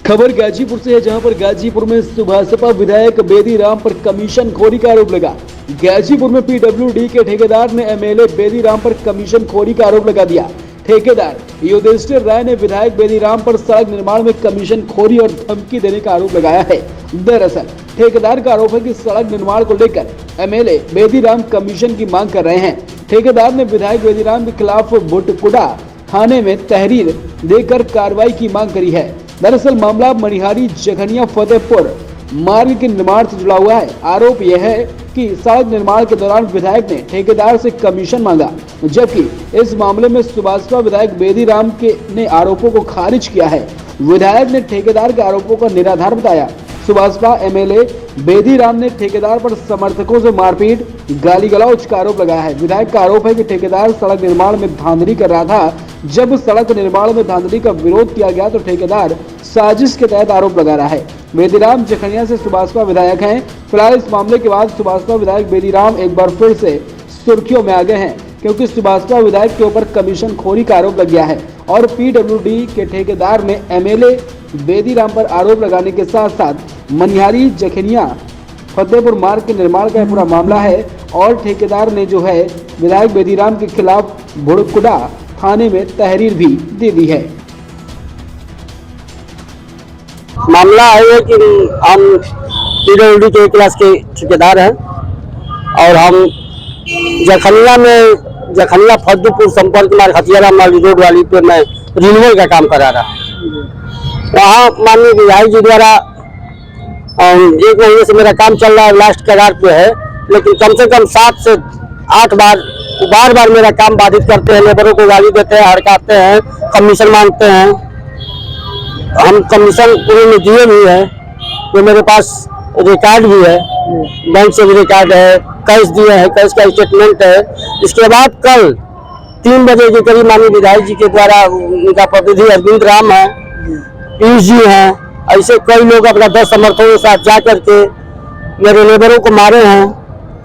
खबर गाजीपुर से है, जहां पर गाजीपुर में सुभाषपा विधायक बेदी राम पर कमीशन खोरी का आरोप लगा। गाजीपुर में पीडब्ल्यूडी के ठेकेदार ने एमएलए बेदी राम पर कमीशन खोरी का आरोप लगा दिया। ठेकेदार युधिष्ठिर राय ने विधायक बेदी राम पर सड़क निर्माण में कमीशन खोरी और धमकी देने का आरोप लगाया है। दरअसल ठेकेदार का आरोप है कि सड़क निर्माण को लेकर एमएलए बेदी राम कमीशन की मांग कर रहे हैं। ठेकेदार ने विधायक बेदी राम के खिलाफ बुटकुड़ा थाने में तहरीर देकर कार्रवाई की मांग करी है। दरअसल मामला मनिहारी जखनिया फतेहपुर मार्ग के निर्माण से जुड़ा हुआ है। आरोप यह है कि सड़क निर्माण के दौरान विधायक ने ठेकेदार से कमीशन मांगा, जबकि इस मामले में सुभाषपा विधायक बेदी राम ने आरोपों को खारिज किया है। विधायक ने ठेकेदार के आरोपों को निराधार बताया। सुभाषपा एमएलए बेदी राम ने ठेकेदार पर समर्थकों से मारपीट, गाली गलौज का आरोप लगाया है। विधायक का आरोप है कि ठेकेदार सड़क निर्माण में धांधली कर रहा था। जब सड़क निर्माण में धांधली का विरोध किया गया तो ठेकेदार साजिश के तहत आरोप लगा रहा है। बेदी राम जखनिया से सुभाषपा विधायक हैं। फिलहाल इस मामले के बाद सुभाषपा विधायक बेदी राम एक बार फिर से सुर्खियों में आ गए हैं, क्योंकि सुभाषपा विधायक के ऊपर कमीशन खोरी का आरोप लग गया है और पीडब्ल्यूडी के ठेकेदार ने एमएलए बेदी राम पर आरोप लगाने के साथ साथ मनिहारी जखनिया फतेहपुर मार्ग के निर्माण का पूरा मामला है और ठेकेदार ने जो है विधायक बेदी राम के खिलाफ बुड़कुड़ा थाने में तहरीर भी दे दी है। मामला है कि हम पीडब्ल्यूडी के क्लास के ठेकेदार हैं और हम जखनिया फतेहपुर संपर्क मार्ग हथियारा मार्ग रोड वाली पे मैं रिन्यूअल का काम करा रहा हूँ। वहाँ माननीय विधायक जी द्वारा 1 महीने से मेरा काम चल रहा है, लास्ट कगार पे है, लेकिन कम से कम 7 से 8 बार मेरा काम बाधित करते हैं। लेबरों को गाली देते हैं, हड़काते हैं, कमीशन मांगते हैं। हम कमीशन पूरे में दिए भी है, तो मेरे पास रिकॉर्ड भी है, बैंक से भी रिकॉर्ड है, कैश दिए हैं, कैश का स्टेटमेंट है। इसके बाद कल 3 बजे के करीब माननीय विधायक जी के द्वारा उनका प्रतिनिधि अरविंद राम है, पीयूष जी हैं, ऐसे कई लोग अपना 10 समर्थकों के साथ जा करके मेरे लेबरों को मारे हैं,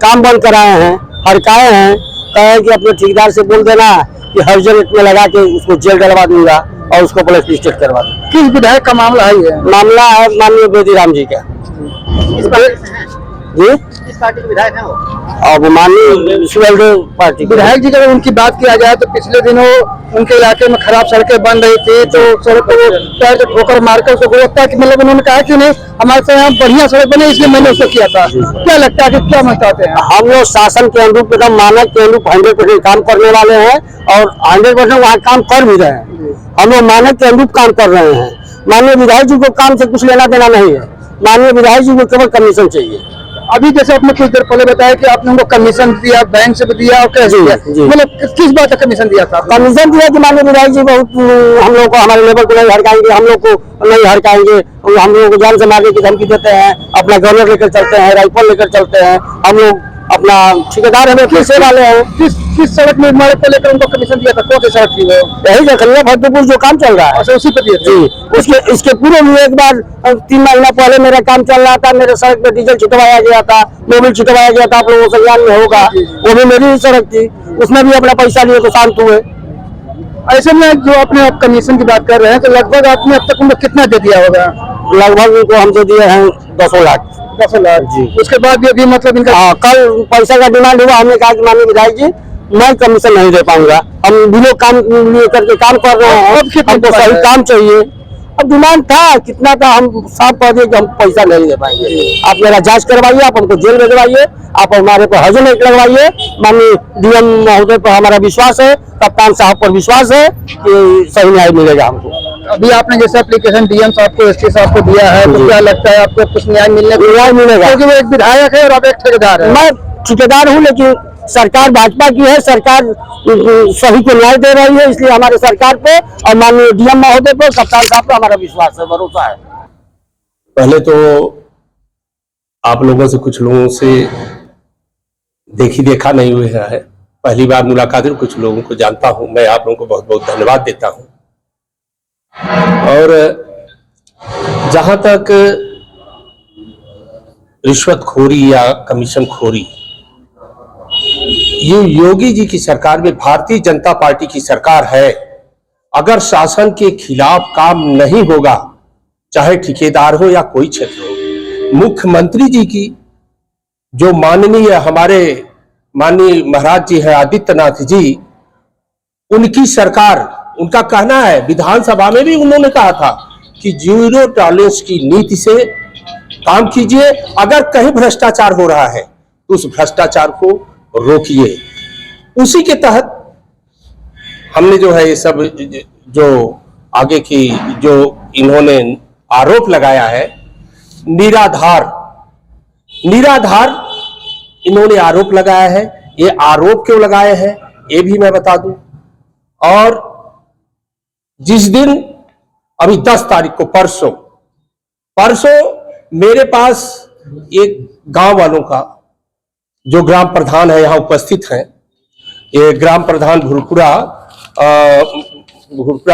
काम बंद कराए हैं, हड़काए हैं। कहे कि अपने ठेकेदार से बोल देना कि हर्जन में लगा के उसको जेल डलवा दूंगा और उसको पुलिस लिस्टेड करवा दूंगा। किस विधायक का मामला है ये? मामला है माननीय बेदी राम जी का। किस पार्टी के विधायक हैं वो? अब माननीय पार्टी विधायक जी का उनकी बात किया जाए तो पिछले दिनों उनके इलाके में खराब सड़कें बन रही थी, तो सड़क को पैर से ठोकर मारकर उसको गुणवत्ता की, मतलब उन्होंने कहा कि नहीं हमारे से यहाँ बढ़िया सड़क बने, इसलिए मैंने उसको किया था। क्या लगता है कि क्या चाहते हैं? हम लोग शासन के अनुरूप एकदम मानक के अनुरूप 100% काम करने वाले हैं और 100% वहाँ काम कर भी रहे हैं। हम लोग मानक के अनुरूप काम कर रहे हैं। माननीय विधायक जी को काम से कुछ लेना देना नहीं है। माननीय विधायक जी को केवल कमीशन चाहिए। अभी जैसे आपने कुछ देर पहले बताया कि आपने उनको कमीशन दिया, बैंक से भी दिया और कैसे दिया, मतलब किस बात का कमीशन दिया था? कमीशन दिया कि माननीय विधायक जी बहुत हम लोग को, हमारे लेबर को नहीं हड़काएंगे, हम लोग को नहीं हड़काएंगे, हम लोगों को जान से मारने की धमकी देते हैं, अपना गवर्नर लेकर चलते हैं, राइफल लेकर चलते हैं। हम लोग अपना ठेकेदार हमें पैसे वाले हैं। किस सड़क निर्माण को लेकर उनको कमीशन दिया था? कौन सी सड़क थी वो? यही जखनिया फतेहपुर जो काम चल रहा है। अच्छा, उसी पे दिए थे। इसके पूरे में एक बार 3 महीना पहले मेरा काम चल रहा था, मेरे सड़क पे डीजल छिटवाया गया था, मोबिल छिटवाया गया था, आप लोगों को ज्ञान में होगा। वो भी मेरी ही सड़क थी, उसमें भी अपना पैसा लिए तो शांत हुए। ऐसे में जो अपने आप कमीशन की बात कर रहे हैं, तो लगभग आपने अब तक उनको कितना दे दिया होगा? लगभग उनको हम दे दिए हैं 10 लाख। 10 लाख जी। उसके बाद भी अभी मतलब इनका कल पैसा का डिमांड हुआ, हमने कहा कि माननीय विधायक जी मैं कमीशन नहीं दे पाऊंगा, हम भी लोग काम करके काम कर रहे हैं, हमको सही काम चाहिए। अब डिमांड था कितना था, हम साफ कह दिए कि हम पैसा नहीं दे पाएंगे। आप मेरा जांच करवाइए, आप हमको जेल भेजवाइए, आप हमारे पर हर्जन लगवाइए। माननीय डीएम महोदय पर हमारा विश्वास है, कप्तान साहब पर विश्वास है कि सही न्याय मिलेगा हमको। अभी आपने जैसे एप्लीकेशन डीएम साहब को, एसपी साहब को दिया है, तो क्या लगता है आपको कुछ न्याय मिलेगा? क्योंकि वो एक विधायक है और आप एक ठेकेदार है। मैं ठेकेदार हूँ, लेकिन सरकार भाजपा की है, सरकार सभी को न्याय दे रही है, इसलिए हमारे सरकार पे और माननीय डीएम महोदय पे, कप्तान साहब पे हमारा विश्वास है, भरोसा है। पहले तो आप लोगों से, कुछ लोगों से देखा नहीं हुआ है, पहली बार मुलाकात है, कुछ लोगों को जानता हूं। मैं आप लोगों को बहुत बहुत धन्यवाद देता हूं। और जहां तक रिश्वतखोरी या कमीशन खोरी, ये योगी जी की सरकार में, भारतीय जनता पार्टी की सरकार है। अगर शासन के खिलाफ काम नहीं होगा चाहे ठेकेदार हो या कोई क्षेत्र हो, मुख्यमंत्री जी की जो माननीय हमारे माननीय महाराज जी है आदित्यनाथ जी, उनकी सरकार, उनका कहना है, विधानसभा में भी उन्होंने कहा था कि जीरो टॉलरेंस की नीति से काम कीजिए, अगर कहीं भ्रष्टाचार हो रहा है तो उस भ्रष्टाचार को रोकिए। उसी के तहत हमने जो है ये सब जो आगे की जो इन्होंने आरोप लगाया है, निराधार इन्होंने आरोप लगाया है। ये आरोप क्यों लगाए हैं ये भी मैं बता दूं। और जिस दिन अभी 10 तारीख को परसों मेरे पास एक गांव वालों का जो ग्राम प्रधान है यहाँ उपस्थित हैं, ये ग्राम प्रधान भुरपुरा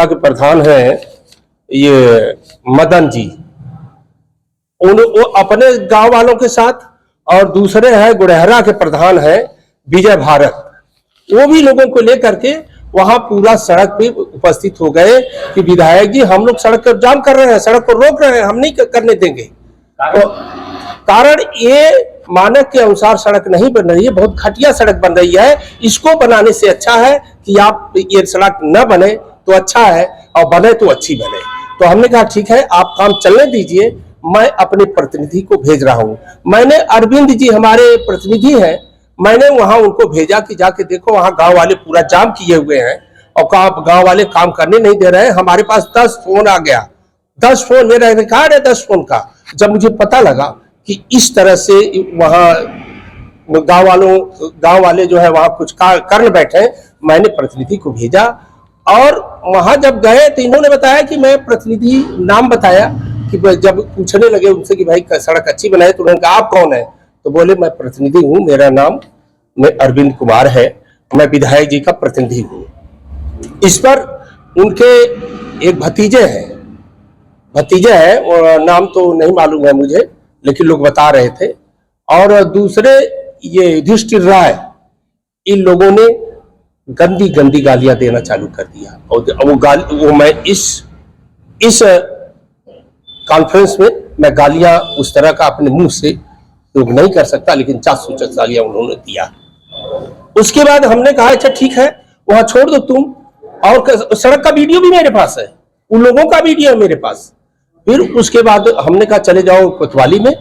के प्रधान हैं ये मदन जी, वो अपने गांव वालों के साथ, और दूसरे हैं गुड़हरा के प्रधान हैं विजय भारत, वो भी लोगों को लेकर के वहां पूरा सड़क पे उपस्थित हो गए कि विधायक जी हम लोग सड़क को जाम कर रहे हैं, सड़क को रोक रहे हैं, हम नहीं करने देंगे। तो कारण ये मानक के अनुसार सड़क नहीं बन रही है, बहुत घटिया सड़क बन रही है। इसको बनाने से अच्छा है कि आप ये सड़क न बने तो अच्छा है, और बने तो अच्छी बने। तो हमने कहा ठीक है, आप काम चलने दीजिए, मैं अपने प्रतिनिधि को भेज रहा हूं। मैंने अरविंद जी हमारे प्रतिनिधि हैं, मैंने वहां उनको भेजा कि जाके देखो वहां गांव वाले पूरा जाम किए हुए हैं और गांव वाले काम करने नहीं दे रहे हैं। हमारे पास 10 फोन आ गया, 10 फोन, मेरा रिकॉर्ड है 10 फोन का। जब मुझे पता लगा कि इस तरह से वहां गांव वाले जो है वहां कुछ करने बैठे, मैंने प्रतिनिधि को भेजा। और वहां जब गए तो इन्होंने बताया कि मैं प्रतिनिधि नाम बताया कि जब पूछने लगे उनसे कि भाई सड़क अच्छी बनाए, तो उन्होंने कहा आप कौन है? तो बोले मैं प्रतिनिधि हूं, मेरा नाम अरविंद कुमार है, मैं विधायक जी का प्रतिनिधि हूं। इस पर उनके एक भतीजे हैं, और नाम तो नहीं मालूम है मुझे, लेकिन लोग बता रहे थे। और दूसरे ये युधिष्ठिर राय, इन लोगों ने गंदी गंदी गालियां देना चालू कर दिया। और वो मैं इस कॉन्फ्रेंस में मैं गालियां उस तरह का अपने मुंह से उपयोग नहीं कर सकता, लेकिन 400 गालियां उन्होंने दिया। उसके बाद हमने कहा अच्छा ठीक है, वहां छोड़ दो तुम, और सड़क का वीडियो भी मेरे पास है, उन लोगों का वीडियो है मेरे पास। फिर उसके बाद हमने कहा चले जाओ कोतवाली में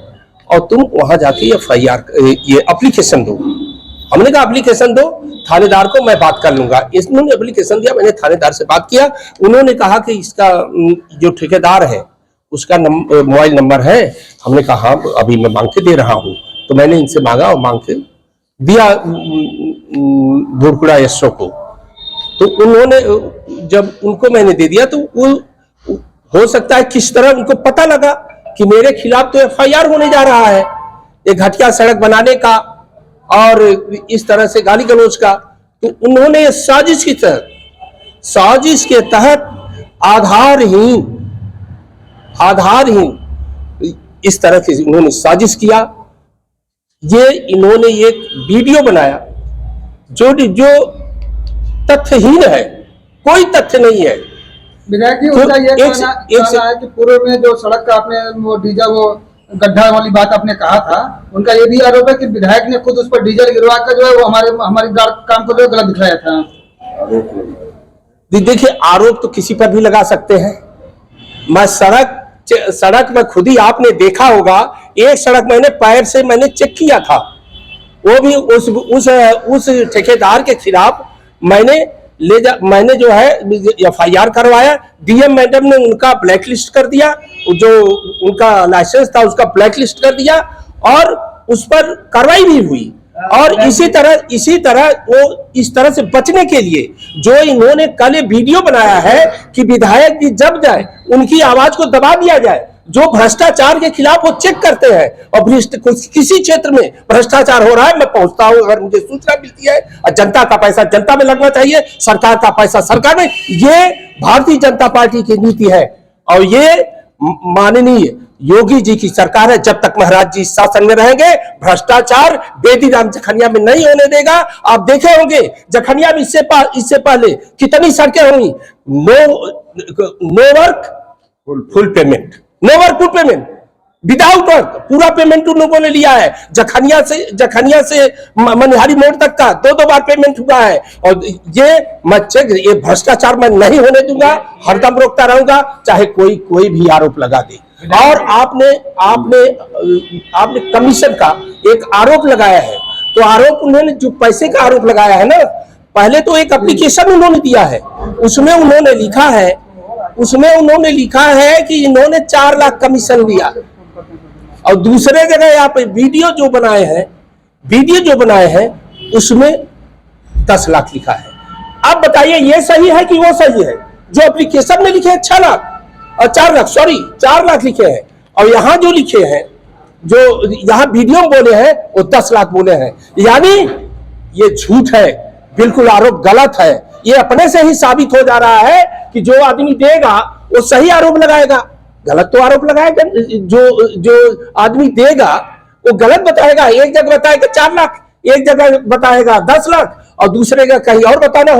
और तुम वहां जाके FIR ये एप्लीकेशन दो। हमने कहा एप्लीकेशन दो, थानेदार को मैं बात कर लूंगा। इन्होंने एप्लीकेशन दिया, मैंने थानेदार से बात किया। उन्होंने कहा कि इसका जो ठेकेदार है उसका मोबाइल नंबर है। हमने कहा हाँ, अभी मैं मांग के दे रहा हूं। तो मैंने इनसे मांगा और मांग के दिया भुरपुरा SO को। तो उन्होंने जब उनको मैंने दे दिया तो वो हो सकता है किस तरह उनको पता लगा कि मेरे खिलाफ तो FIR होने जा रहा है, एक घटिया सड़क बनाने का और इस तरह से गाली गलौज का। तो उन्होंने साजिश के तहत आधारहीन इस तरह से उन्होंने साजिश किया। ये इन्होंने एक वीडियो बनाया जो तथ्यहीन है, कोई तथ्य नहीं है। विधायक जी, उनका ये कहना है कि पूर्व में जो सड़क का आपने वो डीजल वो गड्ढा वाली बात आपने कहा था, उनका ये भी आरोप है कि विधायक ने खुद उस पर डीजल गिरवा कर जो है वो हमारी काम को जो गलत दिखाया था। देखिए, आरोप तो किसी पर भी लगा सकते हैं। मैं सड़क में खुद ही आपने देखा होगा, एक सड़क मैंने पैर से मैंने चेक किया था, वो भी उस ठेकेदार के खिलाफ मैंने जो है FIR करवाया। DM मैडम ने उनका ब्लैकलिस्ट कर दिया, जो उनका लाइसेंस था उसका ब्लैकलिस्ट कर दिया, और उस पर कार्रवाई भी हुई। और इसी तरह वो इस तरह से बचने के लिए जो इन्होंने कल वीडियो बनाया है कि विधायक जी जब जाए उनकी आवाज को दबा दिया जाए। जो भ्रष्टाचार के खिलाफ वो चेक करते हैं, और किसी क्षेत्र में भ्रष्टाचार हो रहा है मैं पहुंचता हूं, अगर मुझे सूचना मिलती है। और जनता का पैसा जनता में लगना चाहिए, सरकार का पैसा सरकार में। ये भारतीय जनता पार्टी की नीति है, और ये माननीय योगी जी की सरकार है। जब तक महाराज जी शासन में रहेंगे, भ्रष्टाचार बेदीराम जखनिया में नहीं होने देगा। आप देखे होंगे जखनिया में इससे पहले कितनी सड़कें हुई, नो वर्क फुल पेमेंट, नोवरपुर पेमेंट विदाउट वर्क पूरा पेमेंट उन लोगों ने लिया है। जखनिया से मनिहारी मोड़ तक का 2-2 बार पेमेंट हुआ है। और ये भ्रष्टाचार मैं नहीं होने दूंगा, हरदम रोकता रहूंगा, चाहे कोई भी आरोप लगा दे। और आपने कमीशन का एक आरोप लगाया है, तो आरोप उन्होंने जो पैसे का आरोप लगाया है ना, पहले तो एक एप्लीकेशन उन्होंने दिया है, उसमें उन्होंने लिखा है कि इन्होंने 4 लाख कमीशन लिया। और दूसरे जगह यहाँ पे वीडियो जो बनाए हैं उसमें 10 लाख लिखा है। अब बताइए ये सही है कि वो सही है? जो एप्लीकेशन में लिखे हैं 6 लाख और 4 लाख लिखे हैं, और यहाँ जो लिखे हैं, जो यहाँ वीडियो में बोले हैं वो 10 लाख बोले हैं। यानी ये झूठ है, बिल्कुल आरोप गलत है। ये अपने से ही साबित हो जा रहा है कि जो आदमी देगा वो सही आरोप लगाएगा, गलत तो आरोप लगाएगा। जो आदमी देगा वो गलत बताएगा। एक जगह बताएगा 4 लाख, एक जगह बताएगा 10 लाख, और दूसरे जगह कहीं और बताना